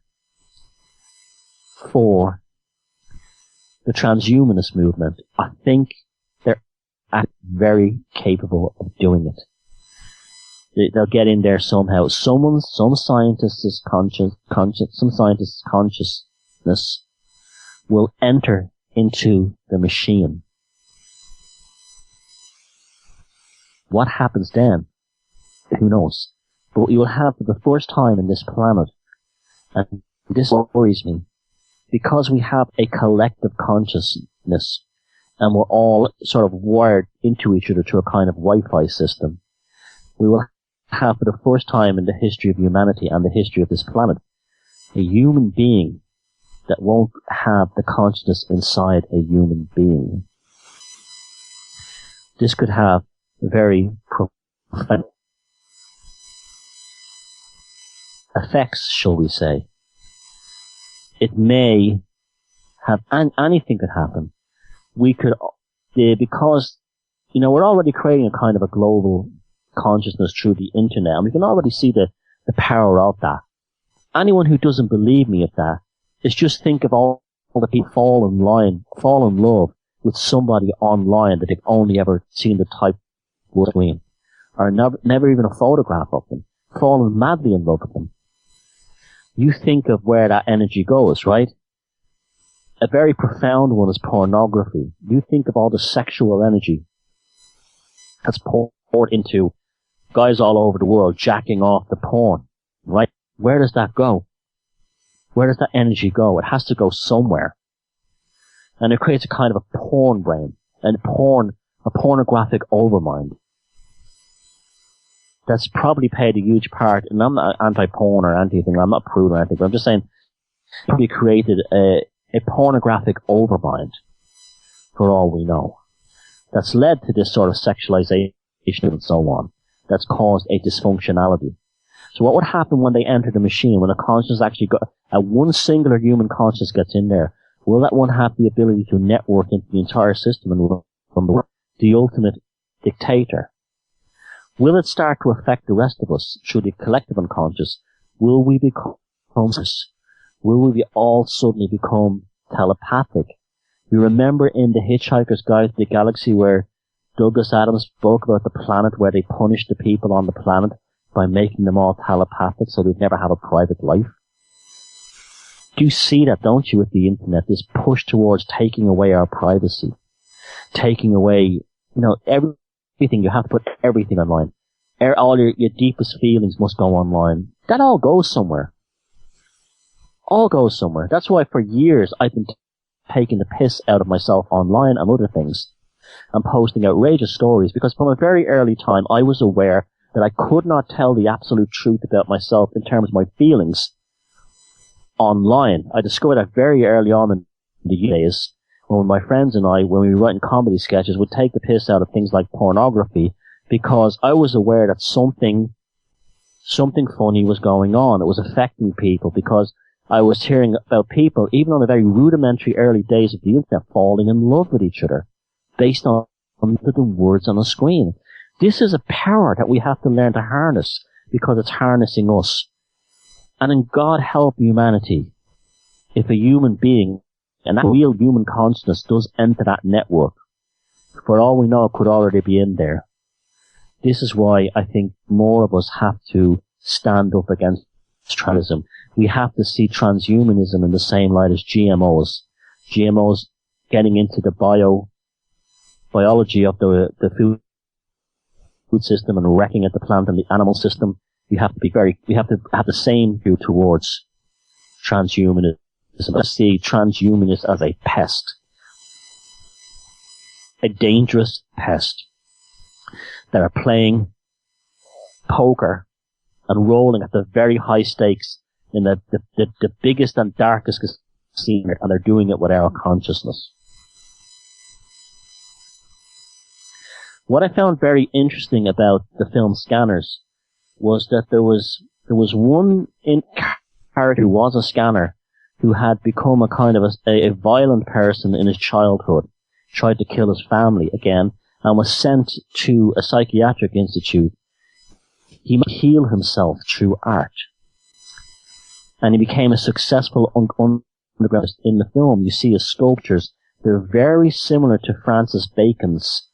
for the transhumanist movement. I think they're very capable of doing it. They'll get in there somehow. Some scientist's consciousness will enter into the machine. What happens then? Who knows? But you will have for the first time in this planet, and this worries me, because we have a collective consciousness and we're all sort of wired into each other through a kind of Wi-Fi system, we will have for the first time in the history of humanity and the history of this planet a human being that won't have the consciousness inside a human being. This could have very profound effects, shall we say. It may have, anything could happen. We could, because, we're already creating a kind of a global consciousness through the internet, and we can already see the power of that. Anyone who doesn't believe me of that is just think of all the people fall in love with somebody online that they've only ever seen the type of screen, or never even a photograph of them, fallen madly in love with them. You think of where that energy goes, right? A very profound one is pornography. You think of all the sexual energy that's poured into guys all over the world jacking off the porn, right? Where does that go? Where does that energy go? It has to go somewhere. And it creates a kind of a porn brain, a pornographic overmind. That's probably played a huge part, and I'm not anti-porn or anything, I'm not a prude or anything, but I'm just saying, probably created a pornographic overmind, for all we know. That's led to this sort of sexualization and so on. That's caused a dysfunctionality. So what would happen when they enter the machine, when a consciousness actually one singular human consciousness gets in there? Will that one have the ability to network into the entire system and become the ultimate dictator? Will it start to affect the rest of us through the collective unconscious? Will we become conscious? Will we all suddenly become telepathic? You remember in The Hitchhiker's Guide to the Galaxy where Douglas Adams spoke about the planet where they punished the people on the planet by making them all telepathic so they'd never have a private life? Do you see that, don't you, with the internet, this push towards taking away our privacy, taking away, everything, you have to put everything online. All your deepest feelings must go online. That all goes somewhere. All goes somewhere. That's why for years I've been taking the piss out of myself online and other things and posting outrageous stories, because from a very early time I was aware that I could not tell the absolute truth about myself in terms of my feelings online. I discovered that very early on in the days when my friends and I, when we were writing comedy sketches, would take the piss out of things like pornography, because I was aware that something funny was going on. It was affecting people, because I was hearing about people, even on the very rudimentary early days of the internet, falling in love with each other based on the words on the screen. This is a power that we have to learn to harness, because it's harnessing us. And in God help humanity, if a human being, and that real human consciousness does enter that network, for all we know it could already be in there. This is why I think more of us have to stand up against transhumanism. We have to see transhumanism in the same light as GMOs. GMOs getting into the biology of the food system and wrecking at the plant and the animal system. We have to have the same view towards transhumanism. Let's see transhumanists as a pest. A dangerous pest that are playing poker and rolling at the very high stakes in the biggest and darkest casino, and they're doing it with our consciousness. What I found very interesting about the film Scanners was that there was one character who was a scanner who had become a kind of a violent person in his childhood, tried to kill his family again, and was sent to a psychiatric institute. He might heal himself through art. And he became a successful underground. In the film, you see his sculptures. They're very similar to Francis Bacon's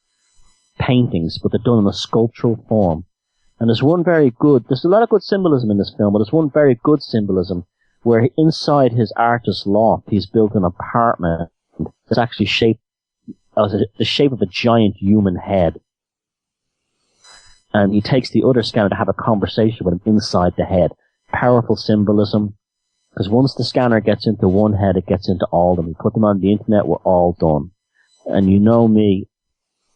paintings, but they're done in a sculptural form. And there's a lot of good symbolism in this film, but there's one very good symbolism where inside his artist's loft, he's built an apartment that's actually shaped as the shape of a giant human head. And he takes the other scanner to have a conversation with him inside the head. Powerful symbolism. Because once the scanner gets into one head, it gets into all of them. We put them on the internet, we're all done. And you know me,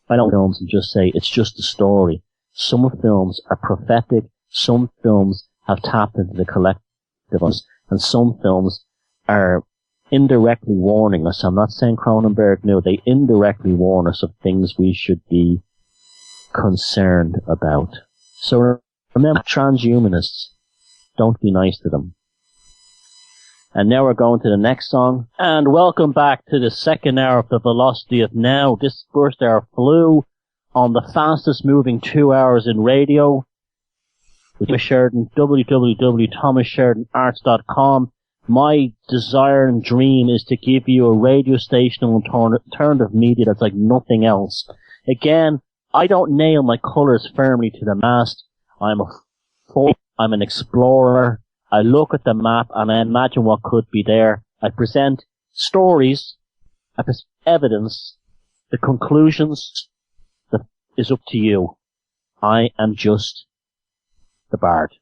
I don't films and just say it's just a story. Some films are prophetic, some films have tapped into the collective of us, and some films are indirectly warning us. I'm not saying Cronenberg knew, they indirectly warn us of things we should be concerned about. So remember, transhumanists, don't be nice to them. And now we're going to the next song. And welcome back to the second hour of the Velocity of Now. This first hour flew on the fastest moving 2 hours in radio. With Thomas Sheridan, www.thomassheridanarts.com. My desire and dream is to give you a radio station and alternative media that's like nothing else. Again, I don't nail my colours firmly to the mast. I'm an explorer. I look at the map and I imagine what could be there. I present stories, I present evidence, the conclusions is up to you. I am just the bard.